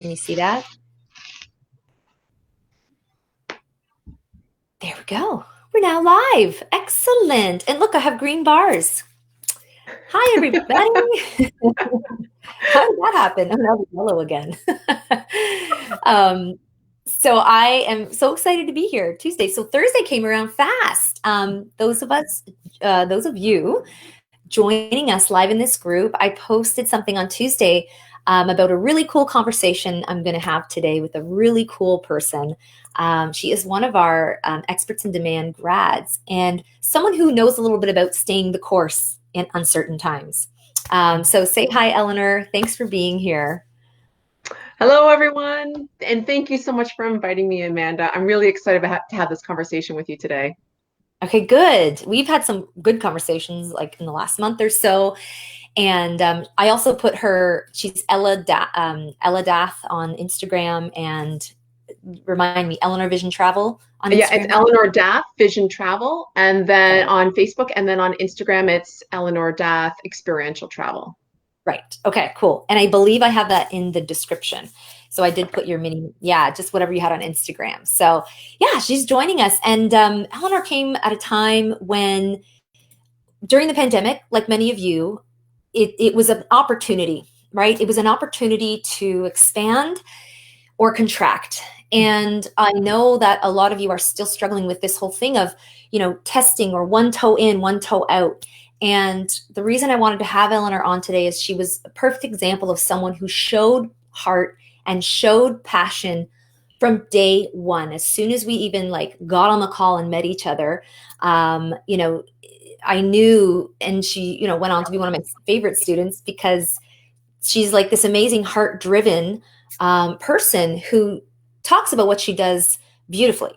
Can you see that? There we go. We're now live. Excellent. And look, I have green bars. Hi, everybody. How did that happen? Oh, now it's yellow again. um, so I am so excited to be here Tuesday. So Thursday came around fast. Those of you joining us live in this group, I posted something on Tuesday about a really cool conversation I'm going to have today with a really cool person. She is one of our experts in demand grads and someone who knows a little bit about staying the course in uncertain times. So say hi, Eleanor. Thanks for being here. Hello, everyone, and thank you so much for inviting me, Amanda. I'm really excited to have this conversation with you today. Okay, good. We've had some good conversations like in the last month or so. And I also put she's Ella Dath on Instagram, and remind me, Eleanor Vision Travel on Yeah, it's Instagram. Eleanor Dath, Vision Travel, and then Okay. on Facebook, and then on Instagram, it's Eleanor Dath, Experiential Travel. Right. Okay, cool. And I believe I have that in the description. So I did put your yeah, just whatever you had on Instagram. So yeah, she's joining us. And Eleanor came at a time when, during the pandemic, like many of you, it was an opportunity, right? It was an opportunity to expand or contract. And I know that a lot of you are still struggling with this whole thing of, testing or one toe in, one toe out. And the reason I wanted to have Eleanor on today is she was a perfect example of someone who showed heart and showed passion from day one. As soon as we even like got on the call and met each other, I knew, and she, went on to be one of my favorite students because she's like this amazing heart driven person who talks about what she does beautifully.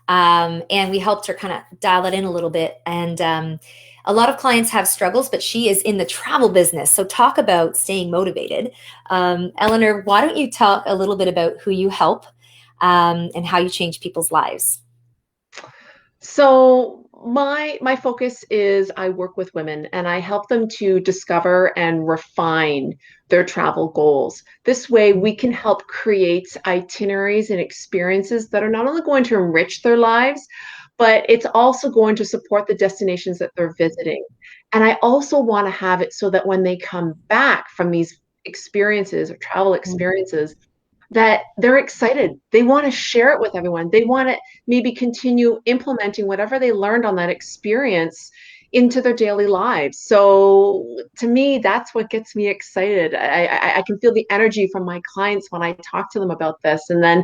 And we helped her kind of dial it in a little bit. And a lot of clients have struggles, but she is in the travel business. So talk about staying motivated. Eleanor, why don't you talk a little bit about who you help and how you change people's lives? So my focus is I work with women and I help them to discover and refine their travel goals. This way we can help create itineraries and experiences that are not only going to enrich their lives, but it's also going to support the destinations that they're visiting. And I also want to have it so that when they come back from these experiences or travel experiences, that they're excited. They want to share it with everyone. They want to maybe continue implementing whatever they learned on that experience into their daily lives. So to me, that's what gets me excited. I can feel the energy from my clients when I talk to them about this. And then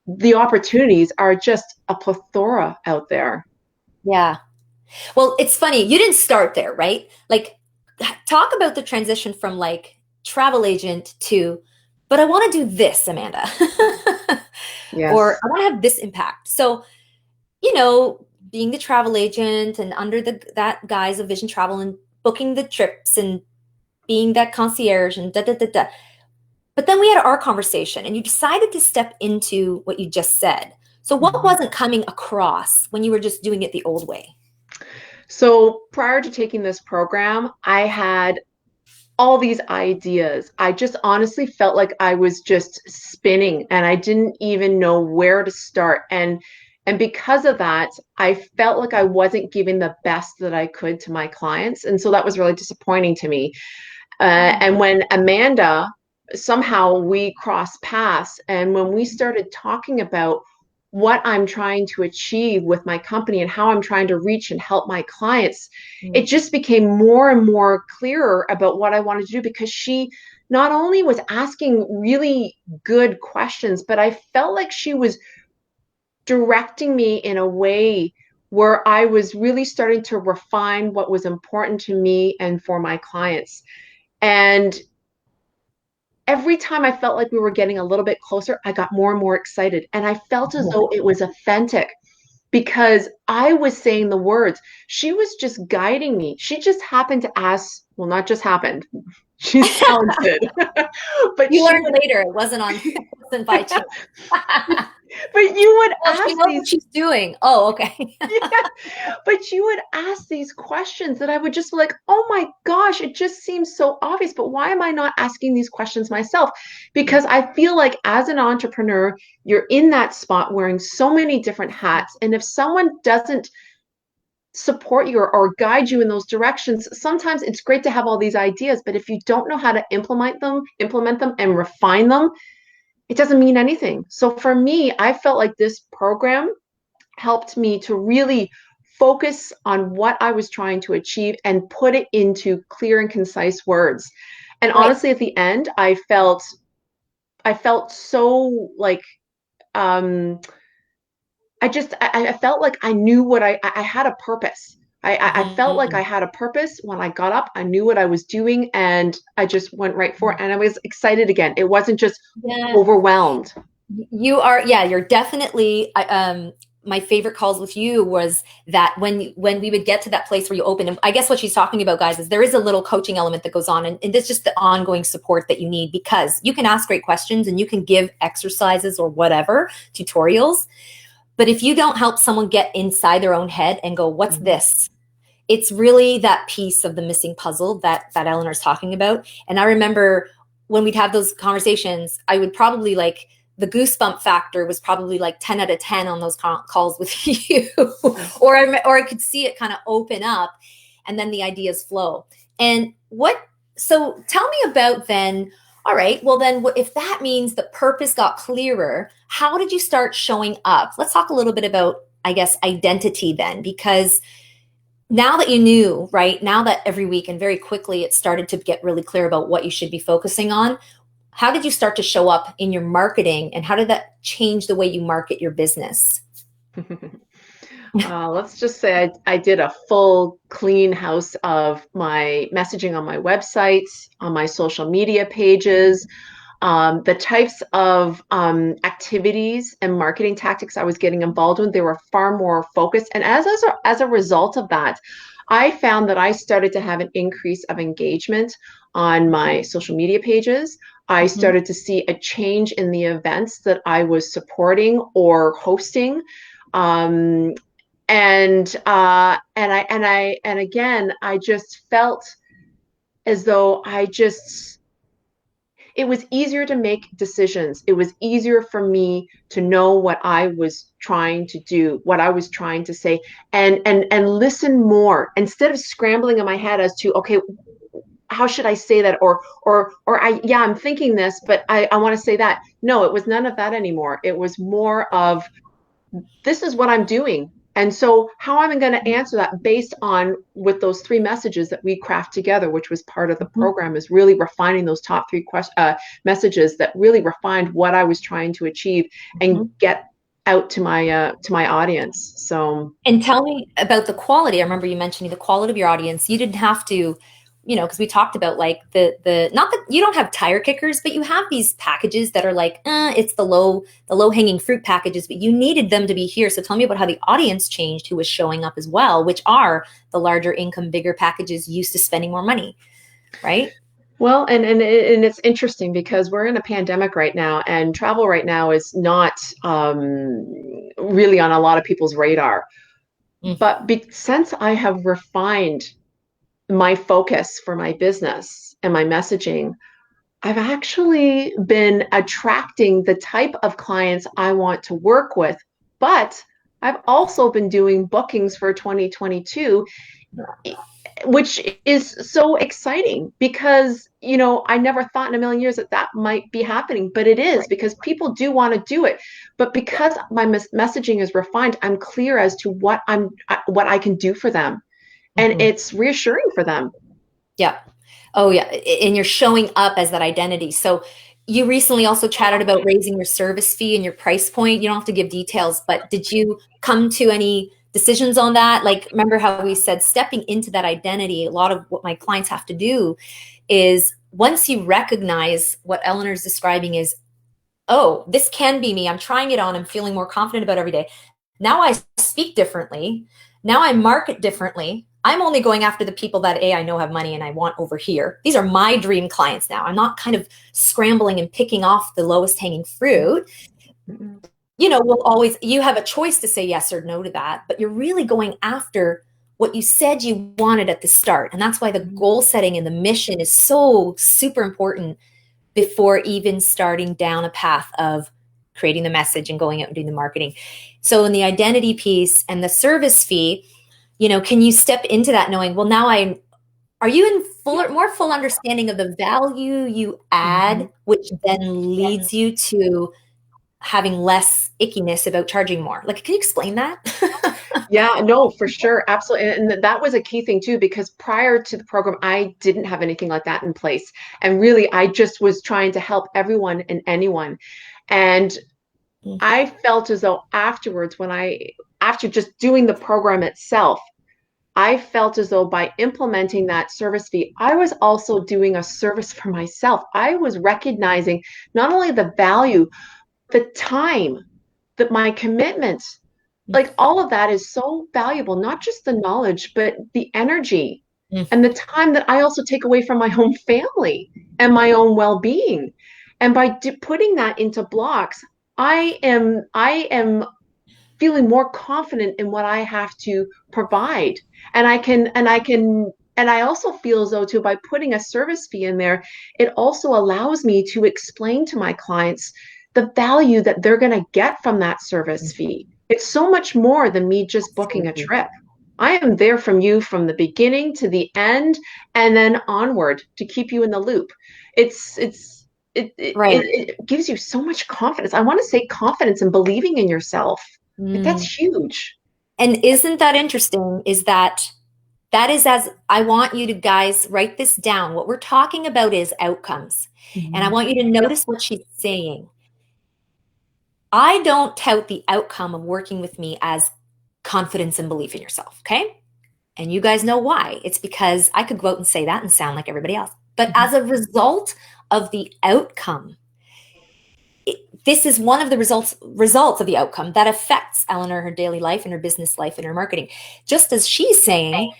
the opportunities are just a plethora out there. Yeah. Well, it's funny. You didn't start there, right? Like, talk about the transition from like travel agent to, but I want to do this, Amanda, or Yes. I want to have this impact. So, being the travel agent and under that guise of Vision Travel and booking the trips and being that concierge and da da da da. But then we had our conversation, and you decided to step into what you just said. So, what Mhm. wasn't coming across when you were just doing it the old way? So prior to taking this program, I had all these ideas. I just honestly felt like I was just spinning and I didn't even know where to start. And because of that, I felt like I wasn't giving the best that I could to my clients. And so that was really disappointing to me. And when Amanda, somehow we crossed paths, and when we started talking about what I'm trying to achieve with my company and how I'm trying to reach and help my clients, it Mm. just became more and more clearer about what I wanted to do because she not only was asking really good questions, but I felt like she was directing me in a way where I was really starting to refine what was important to me and for my clients. And every time I felt like we were getting a little bit closer, I got more and more excited. And I felt as though it was authentic because I was saying the words. She was just guiding me. She just happened to ask, well, not just happened. She's talented. But You she learned would, later. It wasn't on, it wasn't by chance. but you would Oh, she ask knows what these, she's doing. Oh, okay. yeah, but you would ask these questions that I would just be like, oh my gosh, it just seems so obvious, but why am I not asking these questions myself? Because I feel like as an entrepreneur, you're in that spot wearing so many different hats. And if someone doesn't support you or guide you in those directions, sometimes it's great to have all these ideas, but if you don't know how to implement them and refine them, it doesn't mean anything. So for me, I felt like this program helped me to really focus on what I was trying to achieve and put it into clear and concise words. And Right. honestly, at the end, I felt so like um I felt like I knew what I had a purpose. I felt like I Mhm. had a purpose when I got up. I knew what I was doing and I just went right for it. Mhm. And I was excited again. It wasn't just Yeah. overwhelmed. You are, yeah, you're definitely, my favorite calls with you was that when we would get to that place where you open, and I guess what she's talking about, guys, is there is a little coaching element that goes on, and it's just the ongoing support that you need, because you can ask great questions and you can give exercises or whatever, tutorials, but if you don't help someone get inside their own head and go, what's Mhm. this? It's really that piece of the missing puzzle that Eleanor's talking about. And I remember when we'd have those conversations, I would probably like, the goosebump factor was probably like 10 out of 10 on those calls with you. Or I could see it kind of open up and then the ideas flow. And so tell me about then, all right, well then if that means the purpose got clearer, how did you start showing up? Let's talk a little bit about, I guess, identity then, because now that you knew, right, now that every week and very quickly it started to get really clear about what you should be focusing on, how did you start to show up in your marketing, and how did that change the way you market your business? Let's just say I did a full clean house of my messaging on my website, on my social media pages, the types of activities and marketing tactics I was getting involved with. They were far more focused. And as a result of that, I found that I started to have an increase of engagement on my social media pages. I Mhm. started to see a change in the events that I was supporting or hosting. Um, and again, I just felt as though it was easier to make decisions. It was easier for me to know what I was trying to do, what I was trying to say, and listen more instead of scrambling in my head as to, okay, how should I say that? Or I'm thinking this, but I want to say that. No, it was none of that anymore. It was more of, this is what I'm doing. And so how am I going to answer that based on with those three messages that we craft together, which was part of the Mhm. program, is really refining those top three messages that really refined what I was trying to achieve and Mhm. get out to my audience. So And tell me about the quality. I remember you mentioning the quality of your audience. You didn't have to, because we talked about like the not that you don't have tire kickers, but you have these packages that are like, it's the low hanging fruit packages, but you needed them to be here. So tell me about how the audience changed, who was showing up as well, which are the larger income, bigger packages used to spending more money, right? well, and it's interesting because we're in a pandemic right now, and travel right now is not really on a lot of people's radar. Mm. But since I have refined my focus for my business and my messaging, I've actually been attracting the type of clients I want to work with. But I've also been doing bookings for 2022, which is so exciting because, I never thought in a million years that that might be happening, but it is Right. because people do want to do it. But because my messaging is refined, I'm clear as to what I can do for them. And Mhm. it's reassuring for them. Yeah. Oh, yeah. And you're showing up as that identity. So you recently also chatted about raising your service fee and your price point. You don't have to give details, but did you come to any decisions on that? Like, remember how we said stepping into that identity, a lot of what my clients have to do is once you recognize what Eleanor's describing is, oh, this can be me. I'm trying it on. I'm feeling more confident about every day. Now I speak differently. Now I market differently. I'm only going after the people that I know have money and I want over here. These are my dream clients now. I'm not kind of scrambling and picking off the lowest hanging fruit. Mhm. We'll always, you have a choice to say yes or no to that, but you're really going after what you said you wanted at the start. And that's why the goal setting and the mission is so super important before even starting down a path of creating the message and going out and doing the marketing. So in the identity piece and the service fee, can you step into that knowing, well, now are you in more full understanding of the value you add, which then leads you to having less ickiness about charging more? Like, can you explain that? Yeah, no, for sure. Absolutely. And that was a key thing too, because prior to the program, I didn't have anything like that in place. And really, I just was trying to help everyone and anyone. And I felt as though afterwards, after just doing the program itself, I felt as though by implementing that service fee, I was also doing a service for myself. I was recognizing not only the value, the time, that my commitment, like all of that is so valuable, not just the knowledge, but the energy and the time that I also take away from my own family and my own well-being. And by putting that into blocks, I am feeling more confident in what I have to provide. And I also feel as though too, by putting a service fee in there, it also allows me to explain to my clients the value that they're going to get from that service fee. It's so much more than me just booking a trip. I am there from you from the beginning to the end and then onward to keep you in the loop. Right. It gives you so much confidence. I want to say confidence and believing in yourself. Like that's huge. And isn't that interesting? That is, as I want you to guys write this down. What we're talking about is outcomes. And I want you to notice what she's saying. I don't tout the outcome of working with me as confidence and belief in yourself. Okay. And you guys know why. It's because I could go out and say that and sound like everybody else. But as a result of the outcome, this is one of the results of the outcome that affects Eleanor, her daily life and her business life and her marketing. Just as she's saying,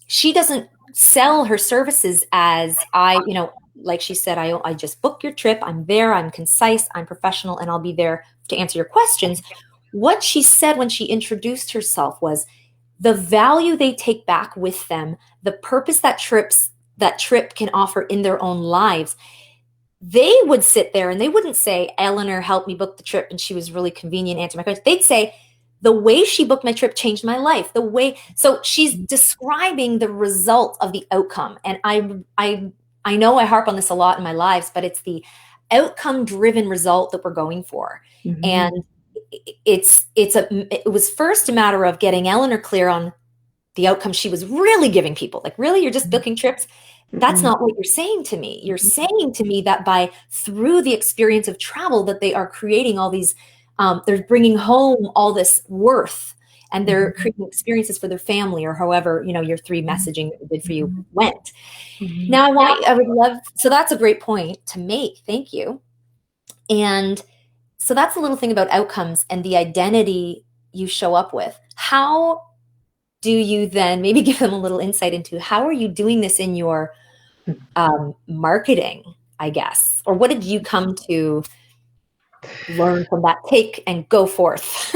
she doesn't sell her services as like she said, I just book your trip. I'm there. I'm concise. I'm professional, and I'll be there to answer your questions. What she said when she introduced herself was the value they take back with them, the purpose that trip can offer in their own lives. They would sit there and they wouldn't say, Eleanor helped me book the trip and she was really convenient, answer my questions. They'd say, the way she booked my trip changed my life. So she's describing the result of the outcome. And I know I harp on this a lot in my lives, but it's the outcome driven result that we're going for. And it was first a matter of getting Eleanor clear on the outcome she was really giving people. Like, really, you're just booking trips? That's not what you're saying to me. You're saying to me that through the experience of travel, that they are creating all these, they're bringing home all this worth, and they're creating experiences for their family, or however, your 3 messaging that we did for you went. Now so that's a great point to make. Thank you. And so that's a little thing about outcomes and the identity you show up with. How do you then maybe give them a little insight into how are you doing this in your marketing, I guess? Or what did you come to learn from that take and go forth?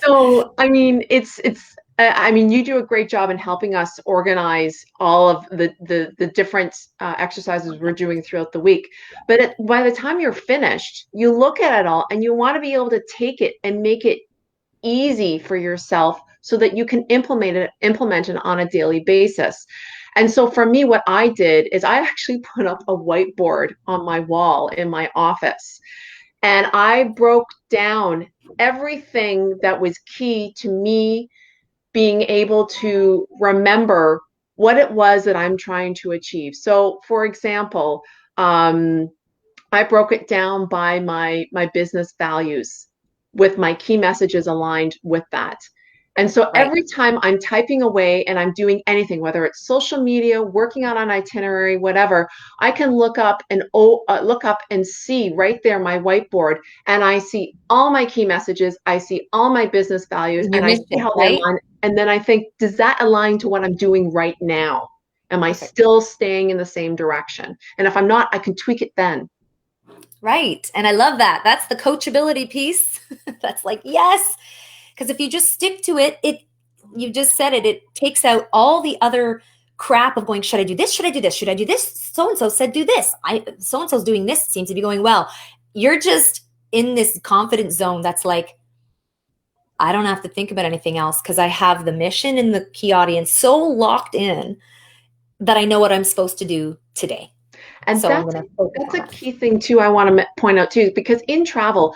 So, I mean, you do a great job in helping us organize all of the different exercises we're doing throughout the week. But by the time you're finished, you look at it all and you want to be able to take it and make it easy for yourself so that you can implement it on a daily basis. And so for me, what I did is I actually put up a whiteboard on my wall in my office. And I broke down everything that was key to me being able to remember what it was that I'm trying to achieve. So, for example, I broke it down by my business values with my key messages aligned with that. And so every time I'm typing away and I'm doing anything, whether it's social media, working on an itinerary, whatever, I can look up and see right there my whiteboard, and I see all my key messages, I see all my business values, Your and I see mission, how they right? align. And then I think, does that align to what I'm doing right now? Am I Perfect. still staying in the same direction? And if I'm not, I can tweak it then. Right. And I love that. That's the coachability piece. That's like, yes. Because if you just stick to it, you just said it, it takes out all the other crap of going, should I do this? Should I do this? Should I do this? So and so said do this. So and so's doing this, seems to be going well. You're just in this confident zone that's like, I don't have to think about anything else because I have the mission and the key audience so locked in that I know what I'm supposed to do today. And So I'm going to focus that's on a that. key thing too. I want to point out too, because in travel,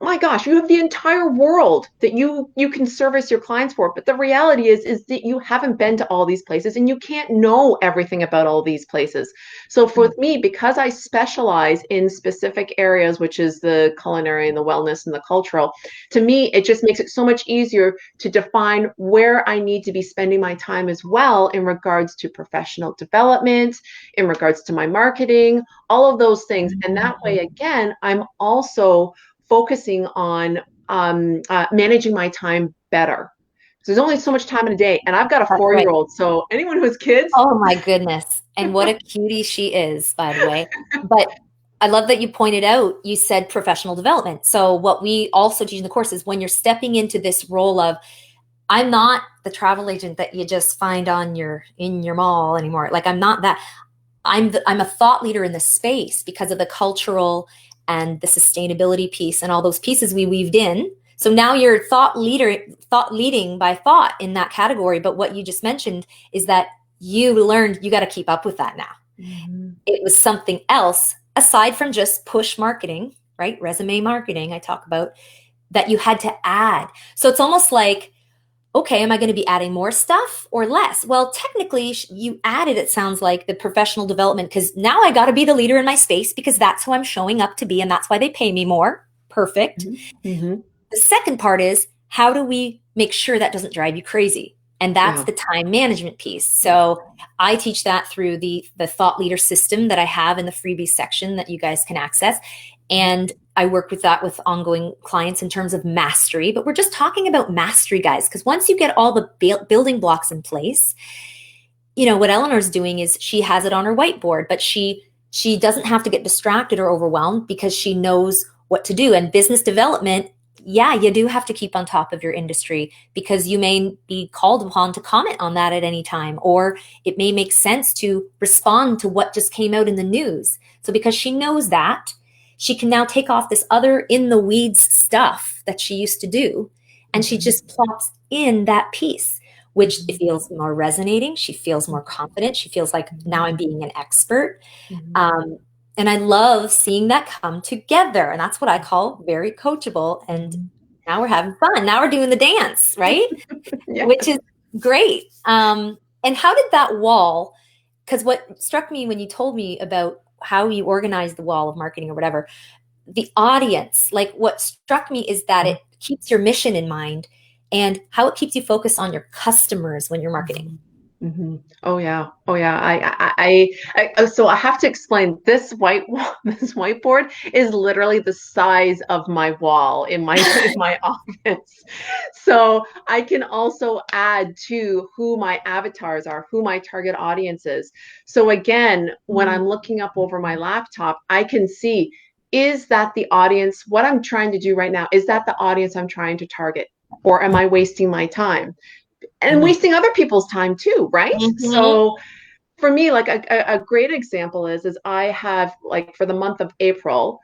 my gosh, you have the entire world that you can service your clients for. But the reality is that you haven't been to all these places and you can't know everything about all these places. So for me, because I specialize in specific areas, which is the culinary and the wellness and the cultural, to me, it just makes it so much easier to define where I need to be spending my time as well in regards to professional development, in regards to my marketing, all of those things. And that way, again, I'm also focusing on managing my time better. So there's only so much time in a day, and I've got a That's right. four-year-old. So anyone who has kids, Oh my goodness. And what a cutie she is, by the way. But I love that you pointed out, you said professional development. So what we also teach in the course is when you're stepping into this role of, I'm not the travel agent that you just find on your in your mall anymore. Like I'm not that. I'm a thought leader in the space because of the cultural and the sustainability piece and all those pieces we weaved in. So now you're thought leader, thought leading by thought in that category. But what you just mentioned is that you learned you got to keep up with that now. mm-hmm. It was something else aside from just push marketing, right? Resume marketing, I talk about that you had to add. So it's almost like, okay, am I going to be adding more stuff or less? Well, technically, you added, it sounds like, the professional development because now I got to be the leader in my space because that's who I'm showing up to be and that's why they pay me more. Perfect. Mm-hmm. The second part is how do we make sure that doesn't drive you crazy? And that's Yeah. the time management piece. So I teach that through the thought leader system that I have in the freebies section that you guys can access. And I work with that with ongoing clients in terms of mastery, but we're just talking about mastery, guys, because once you get all the building blocks in place, you know, what Eleanor's doing is she has it on her whiteboard, but she doesn't have to get distracted or overwhelmed because she knows what to do. And business development, yeah, you do have to keep on top of your industry because you may be called upon to comment on that at any time, or it may make sense to respond to what just came out in the news. So because she knows that, she can now take off this other in the weeds stuff that she used to do, and she just plops in that piece, which feels more resonating. She feels more confident. She feels like now I'm being an expert. Um, and I love seeing that come together. And that's what I call very coachable. And now we're having fun. Now we're doing the dance, right? Yeah. Which is great. And how did that wall, because what struck me when you told me about how you organize the wall of marketing or whatever, the audience, like what struck me is that it keeps your mission in mind and how it keeps you focused on your customers when you're marketing. Mm-hmm. Oh yeah. Oh yeah. So I have to explain this this whiteboard is literally the size of my wall in my in my office. So I can also add to who my avatars are, who my target audience is. So again, when I'm looking up over my laptop, I can see, is that the audience? What I'm trying to do right now, is that the audience I'm trying to target? Or am I wasting my time? And wasting other people's time too, right? Mm-hmm. So for me, like a great example is I have, like, for the month of April,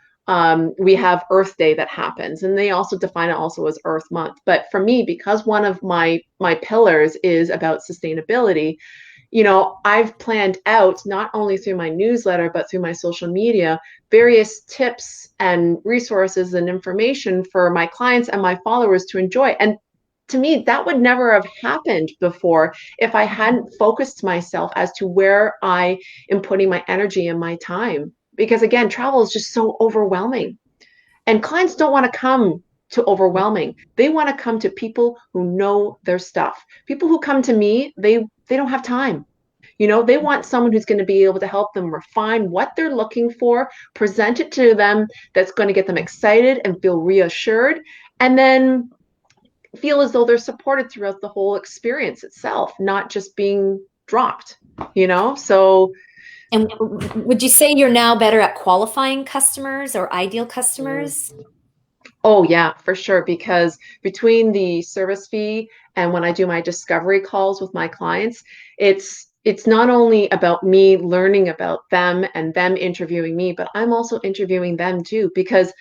we have Earth Day that happens, and they also define it also as Earth Month. But for me, because one of my pillars is about sustainability, you know, I've planned out, not only through my newsletter but through my social media, various tips and resources and information for my clients and my followers to enjoy. And to me, that would never have happened before if I hadn't focused myself as to where I am putting my energy and my time. Because again, travel is just so overwhelming. And clients don't want to come to overwhelming. They want to come to people who know their stuff. People who come to me, they don't have time. You know, they want someone who's going to be able to help them refine what they're looking for, present it to them that's going to get them excited and feel reassured, and then feel as though they're supported throughout the whole experience itself, not just being dropped, So, And would you say you're now better at qualifying customers or ideal customers? oh yeah, for sure. Because between the service fee and when I do my discovery calls with my clients, it's not only about me learning about them and them interviewing me, but I'm also interviewing them too, because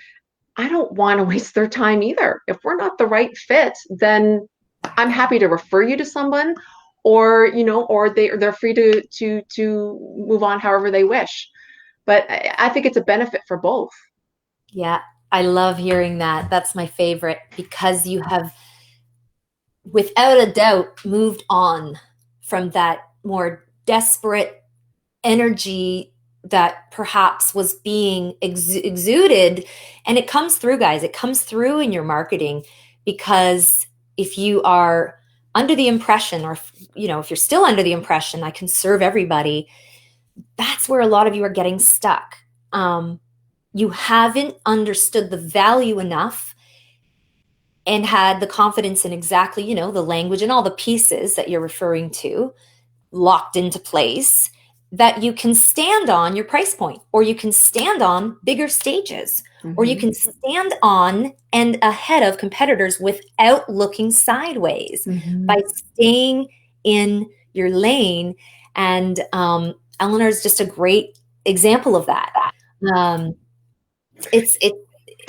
I don't want to waste their time either. If we're not the right fit, then I'm happy to refer you to someone, or they're free to move on however they wish. But I think it's a benefit for both. Yeah, I love hearing that. That's my favorite because you have, without a doubt, moved on from that more desperate energy that perhaps was being exuded. And it comes through, guys. It comes through in your marketing because if you are under the impression, or if you're still under the impression I can serve everybody, that's where a lot of you are getting stuck. You haven't understood the value enough and had the confidence in exactly, the language and all the pieces that you're referring to locked into place, that you can stand on your price point, or you can stand on bigger stages, or you can stand on and ahead of competitors without looking sideways by staying in your lane. And Eleanor is just a great example of that. It's If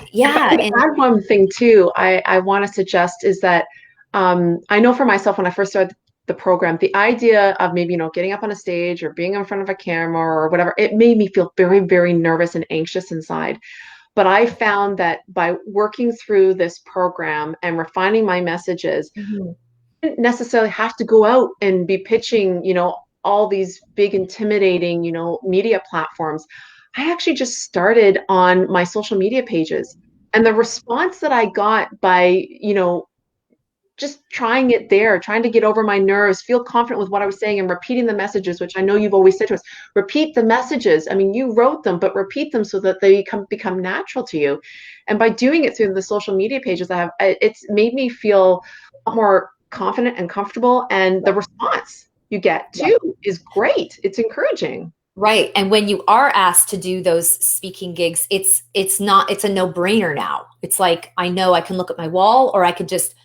I yeah, could and add one thing too, I want to suggest is that I know for myself when I first started the program, the idea of maybe, getting up on a stage or being in front of a camera or whatever, it made me feel very, very nervous and anxious inside. But I found that by working through this program and refining my messages, Mhm. I didn't necessarily have to go out and be pitching, all these big, intimidating, media platforms. I actually just started on my social media pages. And the response that I got by, just trying it there, trying to get over my nerves, feel confident with what I was saying and repeating the messages, which I know you've always said to us, repeat the messages. I mean, you wrote them, but repeat them so that they become natural to you. And by doing it through the social media pages it's made me feel a lot more confident and comfortable. And the response you get too is great. It's encouraging. Right. And when you are asked to do those speaking gigs, it's a no-brainer now. It's like, I know I can look at my wall, or I could just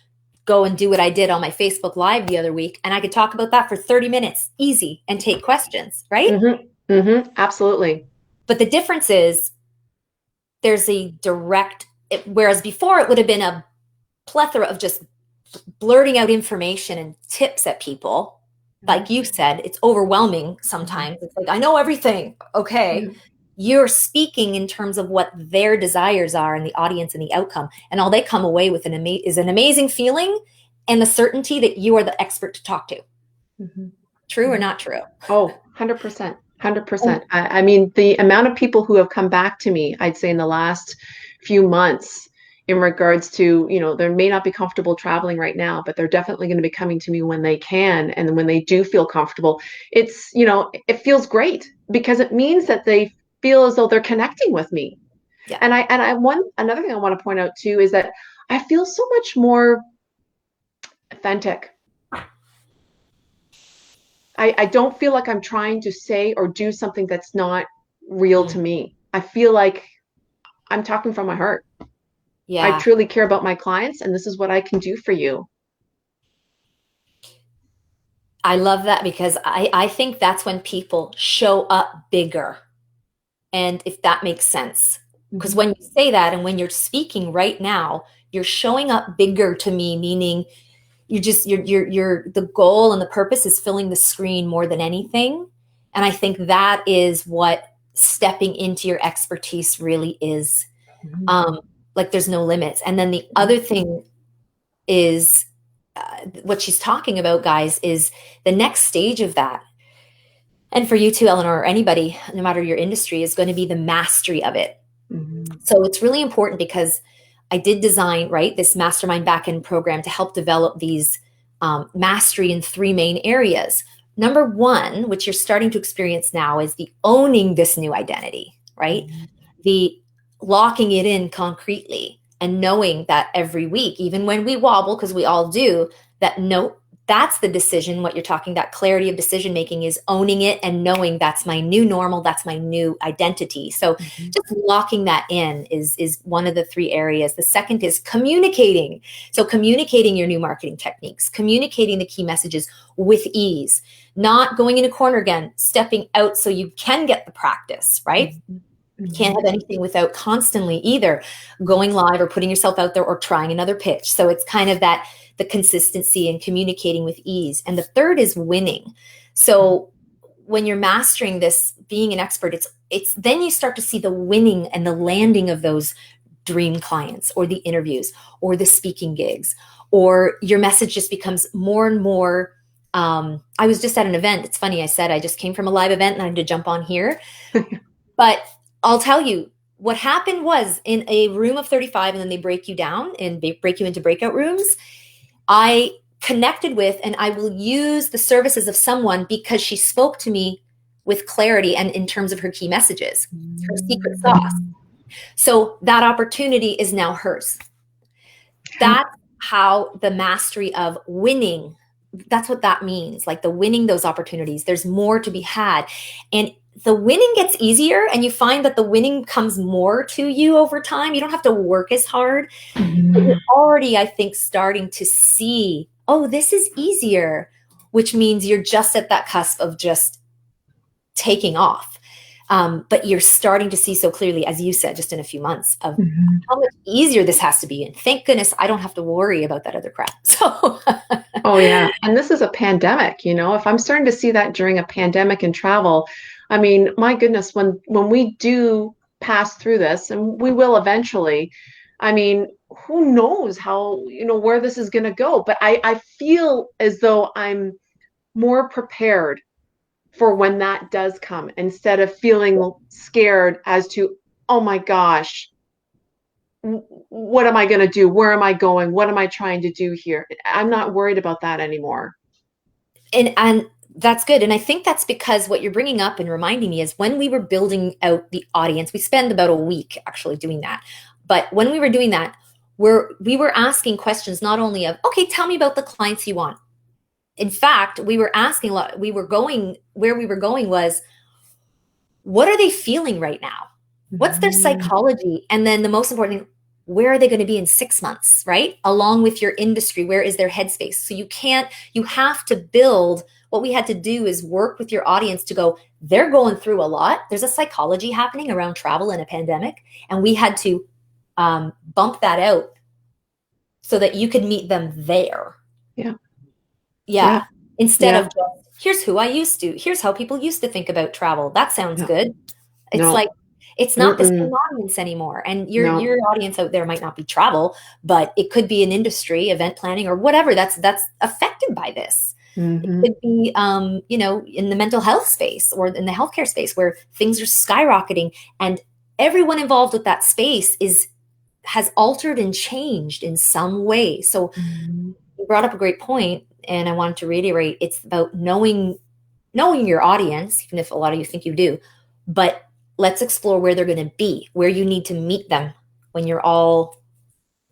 go and do what I did on my Facebook Live the other week, and I could talk about that for 30 minutes, easy, and take questions, right? Absolutely. But the difference is there's a direct, whereas before it would have been a plethora of just blurting out information and tips at people. Like you said, it's overwhelming sometimes. It's like, I know everything. Okay. You're speaking in terms of what their desires are and the audience and the outcome. And all they come away with is an amazing feeling and the certainty that you are the expert to talk to. True or not true? Oh, 100%. 100%. I mean, the amount of people who have come back to me, I'd say in the last few months, in regards to, they may not be comfortable traveling right now, but they're definitely going to be coming to me when they can. And when they do feel comfortable, it feels great because it means that they feel as though they're connecting with me. Yeah. And another thing I want to point out too is that I feel so much more authentic. I don't feel like I'm trying to say or do something that's not real to me. I feel like I'm talking from my heart. I Yeah. truly care about my clients, and this is what I can do for you. I love that because I think that's when people show up bigger. And if that makes sense, because when you say that and when you're speaking right now, you're showing up bigger to me, meaning you're the goal and the purpose is filling the screen more than anything. And I think that is what stepping into your expertise really is. Like there's no limits. And then the other thing is what she's talking about, guys, is the next stage of that. And for you too, Eleanor, or anybody, no matter your industry, is going to be the mastery of it. So it's really important because I did design, right, this mastermind backend program to help develop these mastery in three main areas. Number one, which you're starting to experience now, is the owning this new identity, right? The locking it in concretely. and knowing that every week, even when we wobble, because we all do, that no, that's the decision. What you're talking, that clarity of decision making, is owning it and knowing that's my new normal, that's my new identity. So Mhm. just locking that in is one of the three areas. The second is communicating. So communicating your new marketing techniques, communicating the key messages with ease, not going in a corner again, stepping out so you can get the practice, right? Mhm. You can't have Mhm. anything without constantly either going live or putting yourself out there or trying another pitch. So it's kind of that, the consistency and communicating with ease. And the third is winning. So when you're mastering this, being an expert, it's then you start to see the winning and the landing of those dream clients or the interviews or the speaking gigs, or your message just becomes more and more. I was just at an event. It's funny. I said I just came from a live event and I had to jump on here. But I'll tell you, what happened was, in a room of 35, and then they break you down and they break you into breakout rooms, I connected with, and I will use the services of someone because she spoke to me with clarity and in terms of her key messages, her secret sauce. So that opportunity is now hers. Yeah. That's how the mastery of winning, that's what that means, like the winning those opportunities. There's more to be had. And the winning gets easier, and you find that the winning comes more to you over time. You don't have to work as hard. But Mhm. you're already, I think, starting to see, oh, this is easier, which means you're just at that cusp of just taking off. But you're starting to see so clearly, as you said, just in a few months, of Mhm. how much easier this has to be. And thank goodness I don't have to worry about that other crap. So, Oh yeah. And this is a pandemic, if I'm starting to see that during a pandemic and travel, I mean, my goodness, when we do pass through this, and we will eventually, I mean, who knows how, where this is going to go, but I feel as though I'm more prepared for when that does come, instead of feeling scared as to, oh my gosh, what am I going to do? Where am I going? What am I trying to do here? I'm not worried about that anymore. and that's good. And I think that's because what you're bringing up and reminding me is, when we were building out the audience, we spent about a week actually doing that. But when we were doing that, we were asking questions, not only of, okay, tell me about the clients you want. In fact, we were asking a lot. We were going where we were going was, what are they feeling right now? What's their Mhm. psychology? And then the most important thing, where are they going to be in 6 months, right? Along with your industry, where is their headspace? So you have to build. What we had to do is work with your audience to go, they're going through a lot. There's a psychology happening around travel in a pandemic. And we had to bump that out so that you could meet them there. Yeah. Yeah. Yeah. Instead Yeah. of just, here's who I used to, here's how people used to think about travel. That sounds Yeah. good. It's No. like, it's not the same Mm-mm. audience anymore. And No. your audience out there might not be travel, but it could be an industry, event planning, or whatever that's affected by this. It Hmm. could be in the mental health space or in the healthcare space, where things are skyrocketing, and everyone involved with that space is has altered and changed in some way. So Hmm. you brought up a great point, and I wanted to reiterate, it's about knowing your audience, even if a lot of you think you do, but let's explore where they're going to be, where you need to meet them when you're all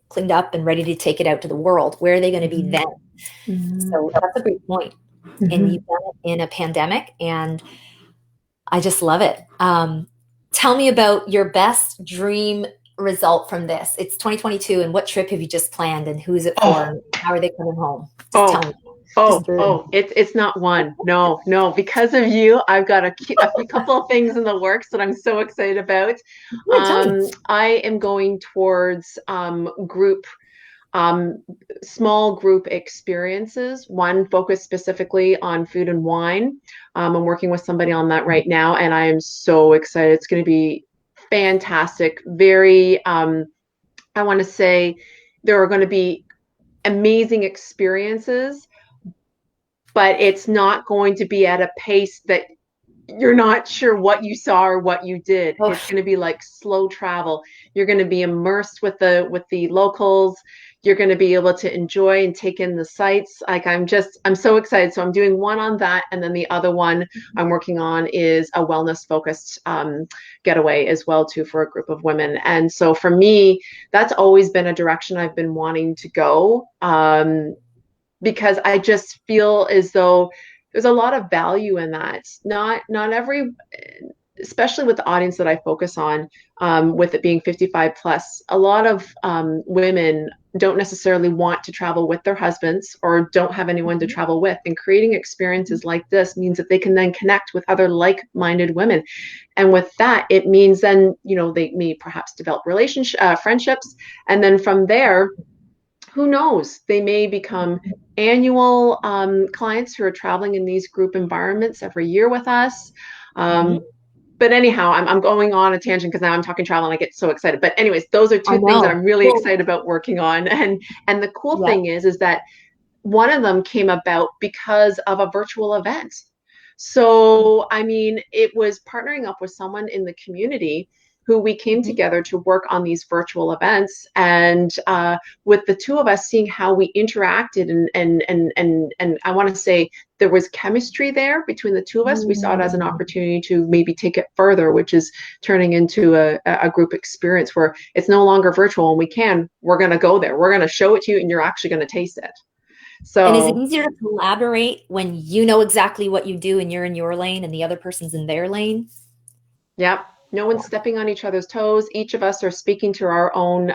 cleaned up and ready to take it out to the world. Where are they going to be then? Hmm. So that's a great point. And Hmm. you've done it in a pandemic, and I just love it. Tell me about your best dream result from this. It's 2022, and what trip have you just planned, and who's it for, Oh, and how are they coming home? Just oh, tell me. Just it's not one. No, no. Because of you, I've got a few couple of things in the works that I'm so excited about. yeah, tell me. I am going towards um, small group experiences, one focused specifically on food and wine. I'm working with somebody on that right now, and I am so excited. It's going to be fantastic. Very, I want to say there are going to be amazing experiences, but it's not going to be at a pace that you're not sure what you saw or what you did. Oh, It's going to be like slow travel. You're going to be immersed with the locals. You're going to be able to enjoy and take in the sights. Like I'm so excited. So I'm doing one on that. And then the other one I'm working on is a wellness focused getaway as well too, for a group of women. And so for me, that's always been a direction I've been wanting to go, because I just feel as though there's a lot of value in that. Not every, especially with the audience that I focus on, with it being 55 plus, a lot of women don't necessarily want to travel with their husbands or don't have anyone to travel with. And creating experiences like this means that they can then connect with other like-minded women. And with that, it means then, they may perhaps develop friendships. And then from there, who knows, they may become annual clients who are traveling in these group environments every year with us. Mhm. But anyhow, I'm going on a tangent because now I'm talking travel and I get so excited. But anyways, those are I two things that know. I'm really Well, excited about working on. And the cool yeah. thing is that one of them came about because of a virtual event. So, I mean, it was partnering up with someone in the community who we came Mhm. together to work on these virtual events, and with the two of us seeing how we interacted, and I want to say there was chemistry there between the two of us. We saw it as an Mm. opportunity to maybe take it further, which is turning into a group experience where it's no longer virtual, and we're going to go there, we're going to show it to you, and you're actually going to taste it. And is it So, easier to collaborate when you know exactly what you do and you're in your lane and the other person's in their lane? yeah, no one's stepping on each other's toes. Each of us are speaking to our own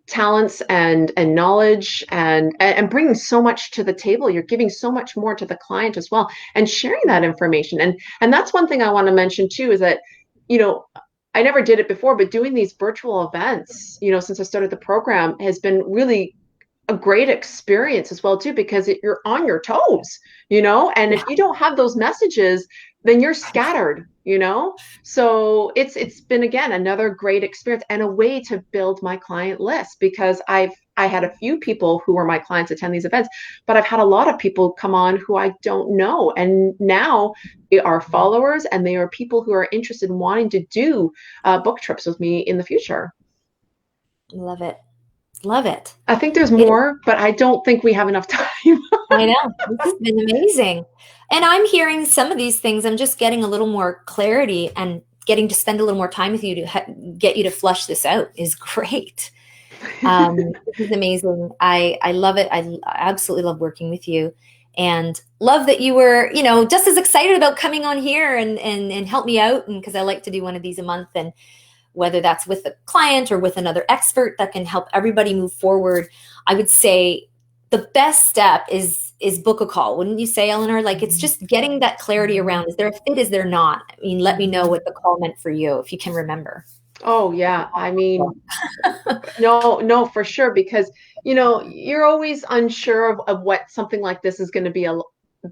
talents and knowledge, and bringing so much to the table. You're giving so much more to the client as well, and sharing that information. And that's one thing I want to mention too, is that, you know, I never did it before, but doing these virtual events, since I started the program, has been really a great experience as well too, because you're on your toes, and Yeah. if you don't have those messages, then you're scattered. So it's been, again, another great experience and a way to build my client list, because I had a few people who were my clients attend these events, but I've had a lot of people come on who I don't know, and now they are followers and they are people who are interested in wanting to do book trips with me in the future. Love it. Love it. I think there's It more, but I don't think we have enough time. I know. This has been amazing. And I'm hearing some of these things. I'm just getting a little more clarity, and getting to spend a little more time with you to get you to flush this out is great. This is amazing. I love it. I absolutely love working with you, and love that you were, just as excited about coming on here and help me out. And because I like to do one of these a month, and whether that's with a client or with another expert that can help everybody move forward, I would say the best step is book a call. Wouldn't you say, Eleanor? Like, it's just getting that clarity around, is there a fit, is there not? I mean, let me know what the call meant for you if you can remember. Oh yeah, I mean, no, no, for sure, because you're always unsure of what something like this is going to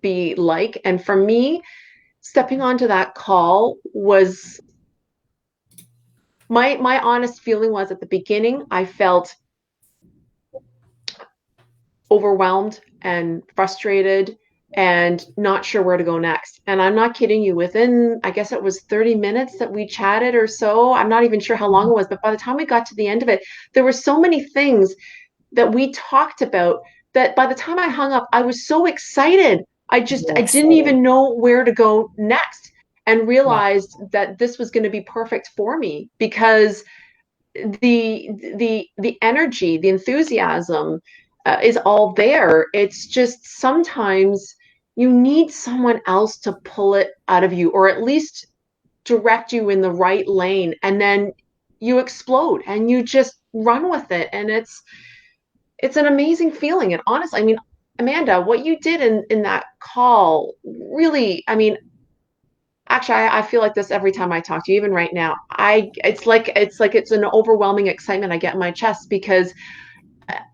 be like. And for me, stepping onto that call was, my honest feeling was, at the beginning, I felt overwhelmed and frustrated and not sure where to go next. And I'm not kidding you, within, I guess it was 30 minutes that we chatted or so. I'm not even sure how long it was, but by the time we got to the end of it, there were so many things that we talked about that by the time I hung up, I was so excited. You're I didn't excited. even know where to go next, and Yeah. realized that this was going to be perfect for me, because the energy, the enthusiasm, is all there. It's just sometimes you need someone else to pull it out of you, or at least direct you in the right lane, and then you explode and you just run with it. And it's an amazing feeling. And honestly, I mean, Amanda, what you did in that call, really, I mean, actually, I feel like this every time I talk to you, even right now. It's an overwhelming excitement I get in my chest, because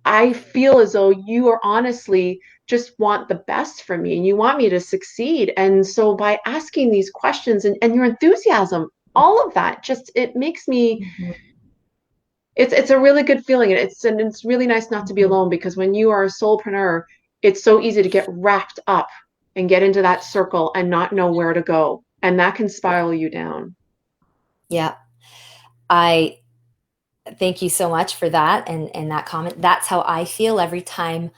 I feel as though you are honestly just want the best for me and you want me to succeed. And so by asking these questions, and your enthusiasm, all of that, just, it makes me, Mhm. it's a really good feeling. And it's really nice not to be Mhm. alone, because when you are a soulpreneur, it's so easy to get wrapped up and get into that circle and not know where to go. And that can Yeah. spiral you down. Yeah. I Thank you so much for that and that comment. That's how I feel every time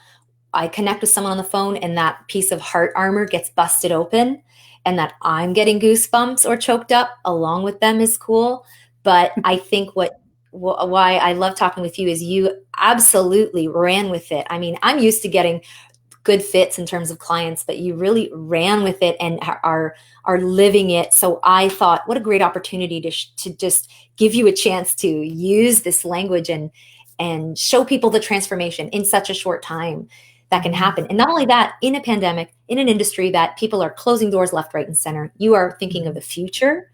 I connect with someone on the phone and that piece of heart armor gets busted open and that I'm getting goosebumps or choked up along with them is cool. But I think why I love talking with you is you absolutely ran with it. I mean, I'm used to getting good fits in terms of clients, but you really ran with it and are living it. So I thought, what a great opportunity to just give you a chance to use this language and show people the transformation in such a short time that can happen. And not only that, in a pandemic, in an industry that people are closing doors left, right, and center, you are thinking of the future.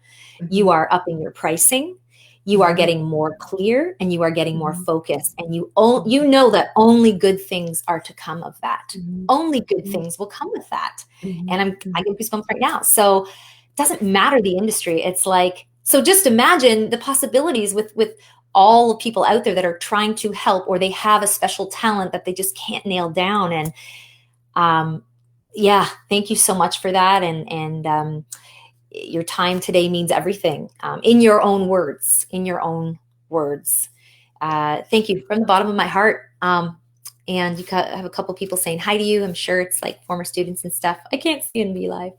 You are upping your pricing. You are getting more clear and you are getting more focused, and you know that only good things are to come of that. Only good things will come with that. And I get goosebumps right now. So it doesn't matter the industry. It's like, so just imagine the possibilities with all the people out there that are trying to help, or they have a special talent that they just can't nail down. And yeah, thank you so much for that. And your time today means everything, in your own words, thank you from the bottom of my heart. And you have a couple people saying hi to you. I'm sure it's like former students and stuff. I can't see and be live,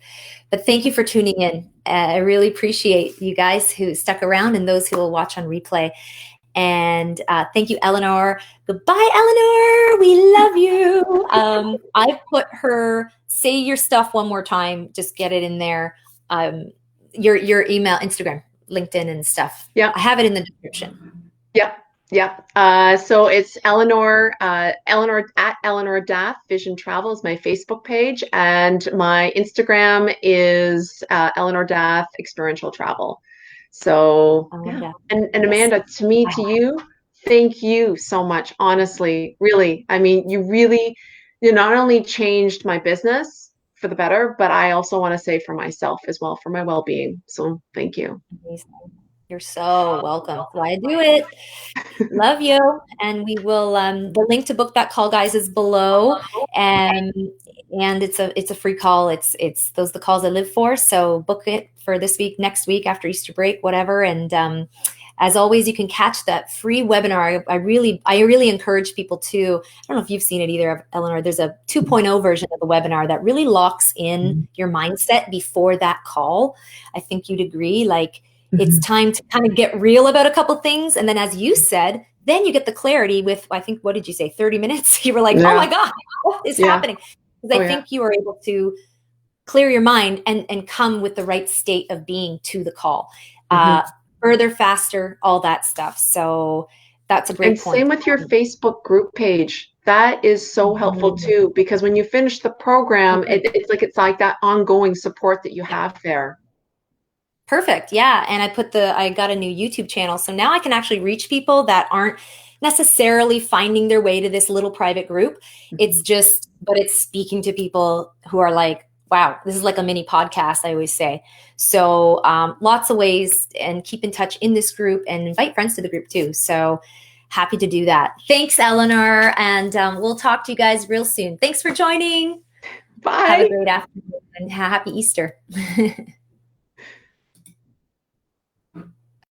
but thank you for tuning in. I really appreciate you guys who stuck around and those who will watch on replay. And thank you, Eleanor. Goodbye, Eleanor. We love you. I put her, say your stuff one more time. Just get it in there. Your email, Instagram, LinkedIn and stuff. Yeah. I have it in the description. Yep. Yep. So it's Eleanor at Eleanor Dath Vision Travel is my Facebook page, and my Instagram is Eleanor Dath Experiential Travel. So yeah. And Amanda, to me, to you, thank you so much. Honestly, really. I mean, you not only changed my business for the better, but I also want to say for myself as well, for my well-being. So thank you. Amazing. You're so welcome. That's why I do it. Love you. And we will, the link to book that call, guys, is below. And it's a free call. It's those are the calls I live for. So book it for this week, next week, after Easter break, whatever. And as always, you can catch that free webinar. I really encourage people to, I don't know if you've seen it either, Eleanor, there's a 2.0 version of the webinar that really locks in your mindset before that call. I think you'd agree. Like, it's time to kind of get real about a couple things. And then, as you said, then you get the clarity with, I think, what did you say, 30 minutes? You were like, oh my God, what is happening? Because I think you were able to clear your mind and come with the right state of being to the call. Further, faster, all that stuff. So that's a great point. And same with your Facebook group page. That is so helpful too, because when you finish the program, it's like that ongoing support that you have there. Perfect. Yeah. And I got a new YouTube channel. So now I can actually reach people that aren't necessarily finding their way to this little private group. It's speaking to people who are like, wow, this is like a mini podcast, I always say. So lots of ways, and keep in touch in this group and invite friends to the group too. So happy to do that. Thanks, Eleanor. And we'll talk to you guys real soon. Thanks for joining. Bye. Have a great afternoon and happy Easter.